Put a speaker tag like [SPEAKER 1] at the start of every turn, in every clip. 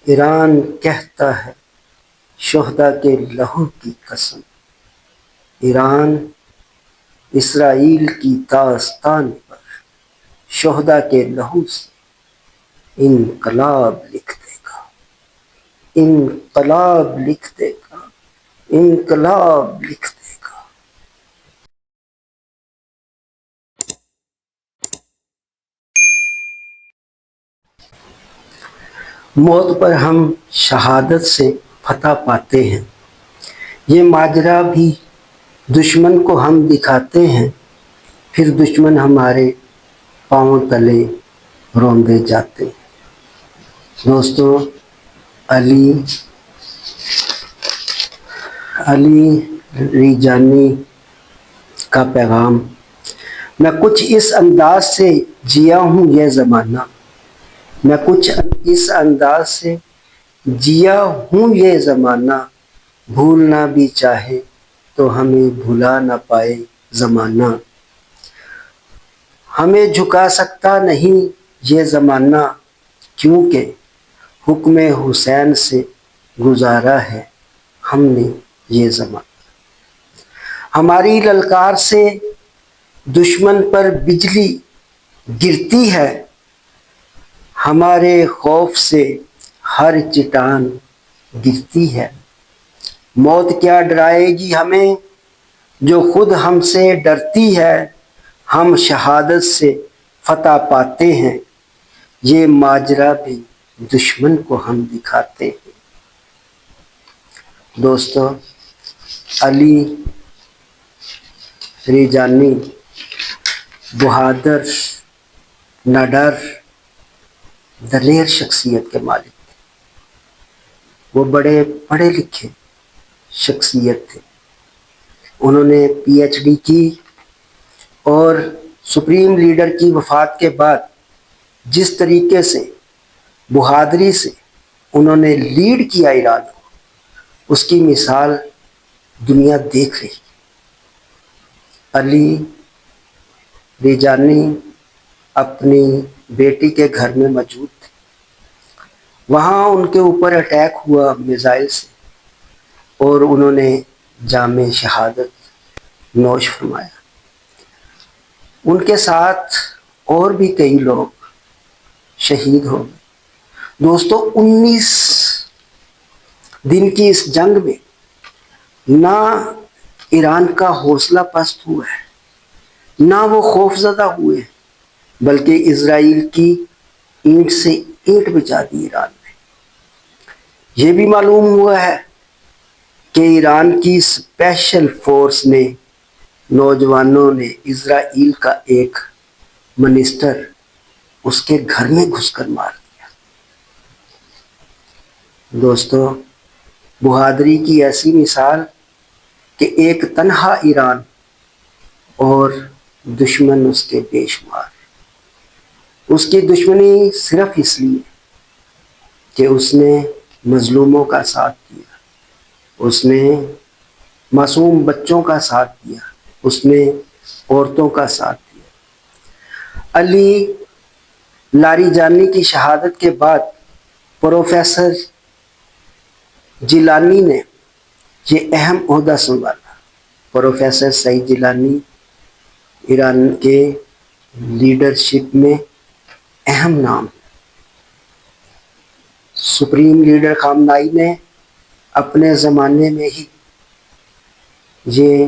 [SPEAKER 1] ایران کہتا ہے شہداء کے لہو کی قسم، ایران اسرائیل کی داستان پر شہداء کے لہو سے انقلاب لکھ دے گا، انقلاب لکھ دے گا، انقلاب لکھ دے گا۔ موت پر ہم شہادت سے فتح پاتے ہیں، یہ ماجرا بھی دشمن کو ہم دکھاتے ہیں، پھر دشمن ہمارے پاؤں تلے روندے جاتے ہیں۔ دوستو، علی ریجانی کا پیغام: میں کچھ اس انداز سے جیا ہوں یہ زمانہ، میں کچھ اس انداز سے جیا ہوں یہ زمانہ، بھولنا بھی چاہے تو ہمیں بھلا نہ پائے زمانہ، ہمیں جھکا سکتا نہیں یہ زمانہ، کیونکہ حکم حسین سے گزارا ہے ہم نے یہ زمانہ۔ ہماری للکار سے دشمن پر بجلی گرتی ہے، ہمارے خوف سے ہر چٹان گرتی ہے، موت کیا ڈرائے گی ہمیں جو خود ہم سے ڈرتی ہے، ہم شہادت سے فتح پاتے ہیں، یہ ماجرا بھی دشمن کو ہم دکھاتے ہیں۔ دوستو، علی ریجانی بہادر، نڈر، دلیر شخصیت کے مالک تھے۔ وہ بڑے پڑھے لکھے شخصیت تھے، انہوں نے پی ایچ ڈی کی، اور سپریم لیڈر کی وفات کے بعد جس طریقے سے بہادری سے انہوں نے لیڈ کیا ایران کو، اس کی مثال دنیا دیکھ رہی۔ علی ریجانی اپنی بیٹی کے گھر میں موجود تھے، وہاں ان کے اوپر اٹیک ہوا میزائل سے، اور انہوں نے جام شہادت نوش فرمایا۔ ان کے ساتھ اور بھی کئی لوگ شہید ہو گئے۔ دوستو، 19 دن کی اس جنگ میں نہ ایران کا حوصلہ پست ہوا ہے، نہ وہ خوف زدہ ہوئے، بلکہ اسرائیل کی اینٹ سے اینٹ بچا دی ایران نے۔ یہ بھی معلوم ہوا ہے کہ ایران کی اسپیشل فورس نے، نوجوانوں نے اسرائیل کا ایک منسٹر اس کے گھر میں گھس کر مار دیا۔ دوستو، بہادری کی ایسی مثال کہ ایک تنہا ایران اور دشمن اس کے بے شمار۔ اس کی دشمنی صرف اس لیے کہ اس نے مظلوموں کا ساتھ دیا، اس نے معصوم بچوں کا ساتھ دیا، اس نے عورتوں کا ساتھ دیا۔ علی لاریجانی کی شہادت کے بعد پروفیسر جیلانی نے یہ اہم عہدہ سنبھالا۔ پروفیسر سعید جیلانی ایران کے لیڈرشپ میں اہم نام۔ سپریم لیڈر خامنائی نے اپنے زمانے میں ہی یہ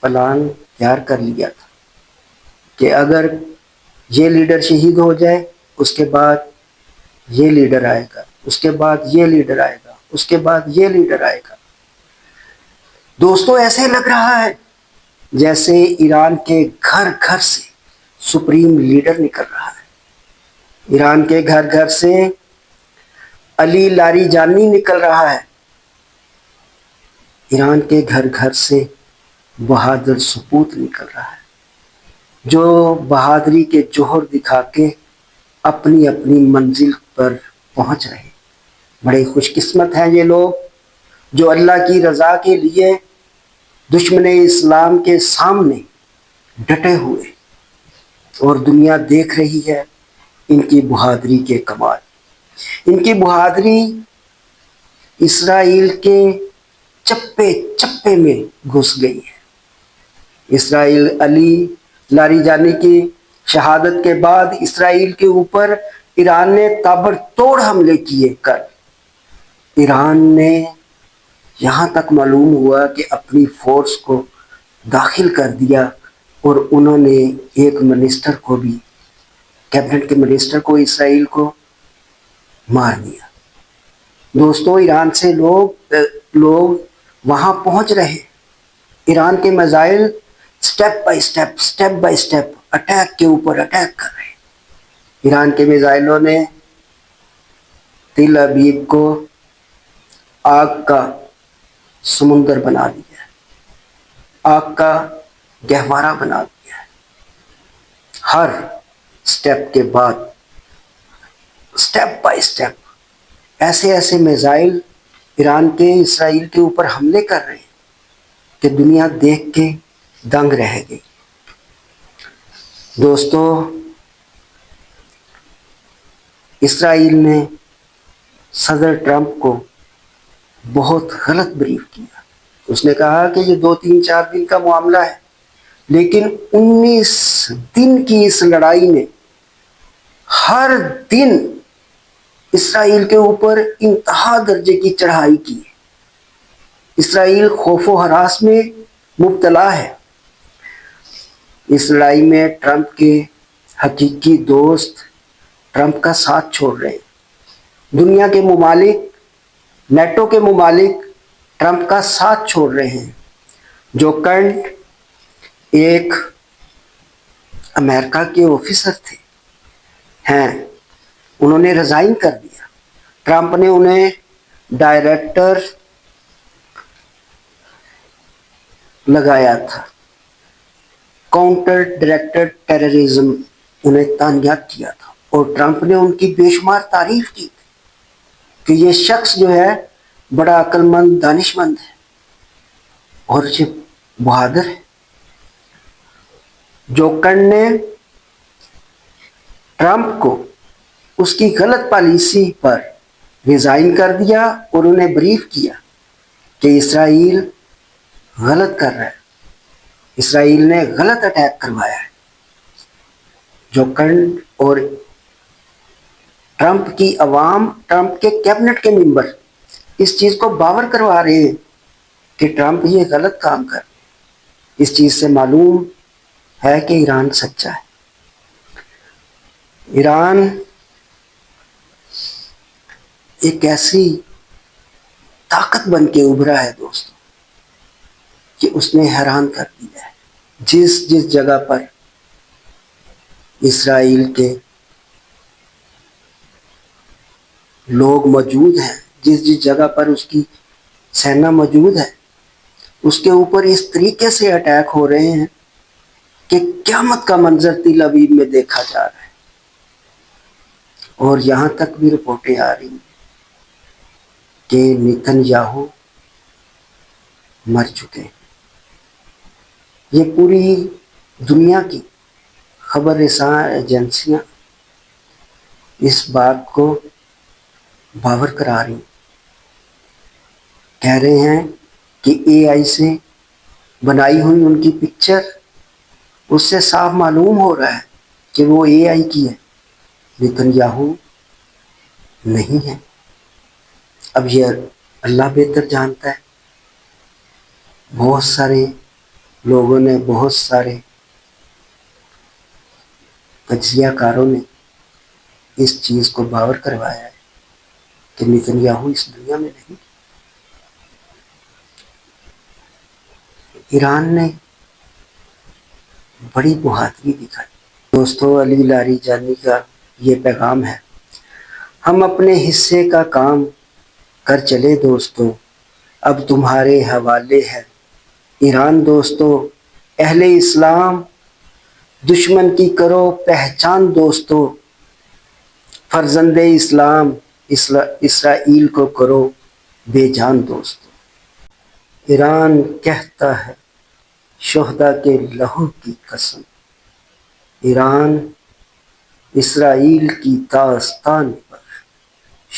[SPEAKER 1] پلان تیار کر لیا تھا کہ اگر یہ لیڈر شہید ہو جائے، اس کے بعد یہ لیڈر آئے گا، اس کے بعد یہ لیڈر آئے گا، اس کے بعد یہ لیڈر آئے گا۔ دوستو، ایسے لگ رہا ہے جیسے ایران کے گھر گھر سے سپریم لیڈر نکل رہا ہے، ایران کے گھر گھر سے علی لاریجانی نکل رہا ہے، ایران کے گھر گھر سے بہادر سپوت نکل رہا ہے، جو بہادری کے جوہر دکھا کے اپنی اپنی منزل پر پہنچ رہے۔ بڑے خوش قسمت ہیں یہ لوگ جو اللہ کی رضا کے لیے دشمن اسلام کے سامنے ڈٹے ہوئے، اور دنیا دیکھ رہی ہے ان کی بہادری کے کمال۔ ان کی بہادری اسرائیل کے چپے چپے میں گھس گئی ہے۔ اسرائیل علی لاریجانی کی شہادت کے بعد اسرائیل کے اوپر ایران نے تابڑتوڑ حملے کیے کر ایران نے یہاں تک معلوم ہوا کہ اپنی فورس کو داخل کر دیا، اور انہوں نے ایک منسٹر کو بھی، کیبنٹ کے منسٹر کو، اسرائیل کو مار دیا۔ دوستو، ایران سے لوگ وہاں پہنچ رہے، ایران کے missile step by step attack کے اوپر اٹیک کر رہے۔ ایران کے میزائلوں نے تل ابیب کو آگ کا سمندر بنا دیا، آگ کا گہوارہ بنا دیا۔ ہر سٹیپ کے بعد سٹیپ بائی سٹیپ ایسے میزائل ایران کے اسرائیل کے اوپر حملے کر رہے ہیں کہ دنیا دیکھ کے دنگ رہ گئی۔ دوستو، اسرائیل نے صدر ٹرمپ کو بہت غلط بریف کیا۔ اس نے کہا کہ یہ 2-3-4 دن کا معاملہ ہے، لیکن 19 دن کی اس لڑائی نے ہر دن اسرائیل کے اوپر انتہا درجے کی چڑھائی کی۔ اسرائیل خوف و ہراس میں مبتلا ہے۔ اس لڑائی میں ٹرمپ کے حقیقی دوست ٹرمپ کا ساتھ چھوڑ رہے ہیں۔ دنیا کے ممالک، نیٹو کے ممالک ٹرمپ کا ساتھ چھوڑ رہے ہیں۔ جو کرنٹ ایک امریکہ کے آفیسر تھے انہوں نے ریزائن کر دیا۔ ٹرمپ نے انہیں ڈائریکٹر لگایا تھا، کاؤنٹر ڈائریکٹر ٹیررزم انہیں تعینات کیا تھا، اور ٹرمپ نے ان کی بے شمار تعریف کی تھی کہ یہ شخص جو ہے بڑا عقل مند، دانش مند ہے اور یہ بہادر ہے۔ جوکن نے ٹرمپ کو اس کی غلط پالیسی پر ریزائن کر دیا اور انہیں بریف کیا کہ اسرائیل غلط کر رہا ہے، اسرائیل نے غلط اٹیک کروایا ہے۔ جوکن اور ٹرمپ کی عوام، ٹرمپ کے کیبنٹ کے ممبر اس چیز کو باور کروا رہے ہیں کہ ٹرمپ یہ غلط کام کر رہے ہیں۔ اس چیز سے معلوم ہے کہ ایران سچا ہے۔ ایران ایک ایسی طاقت بن کے ابھرا ہے دوستو کہ اس نے حیران کر دیا ہے۔ جس جگہ پر اسرائیل کے لوگ موجود ہیں، جس جگہ پر اس کی سینا موجود ہے، اس کے اوپر اس طریقے سے اٹیک ہو رہے ہیں کہ قیامت کا منظر تل ابیب میں دیکھا جا رہا ہے۔ اور یہاں تک بھی رپورٹیں آ رہی ہیں کہ نیتن یاہو مر چکے ہیں۔ یہ پوری دنیا کی خبر رساں ایجنسیاں اس بات کو باور کرا رہی ہیں، کہہ رہے ہیں کہ AI سے بنائی ہوئی ان کی پکچر، اس سے صاف معلوم ہو رہا ہے کہ وہ AI کی ہے، نیتن یاہو نہیں ہے۔ اب یہ اللہ بہتر جانتا ہے۔ بہت سارے لوگوں نے، بہت سارے تجزیہ کاروں نے اس چیز کو باور کروایا ہے کہ نیتن یاہو اس دنیا میں نہیں۔ ایران نے بڑی بہادری دکھائی۔ دوستو، علی لاریجانی کا یہ پیغام ہے، ہم اپنے حصے کا کام کر چلے دوستو، اب تمہارے حوالے ہے ایران دوستو، اہل اسلام دشمن کی کرو پہچان دوستو، فرزند اسلام اسرائیل کو کرو بے جان دوستو۔ ایران کہتا ہے شہداء کے لہو کی قسم، ایران اسرائیل کی داستان پر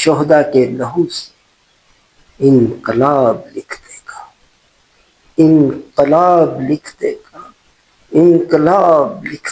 [SPEAKER 1] شہدا کے لہو سے انقلاب لکھ دے گا، انقلاب لکھ دے گا، انقلاب لکھ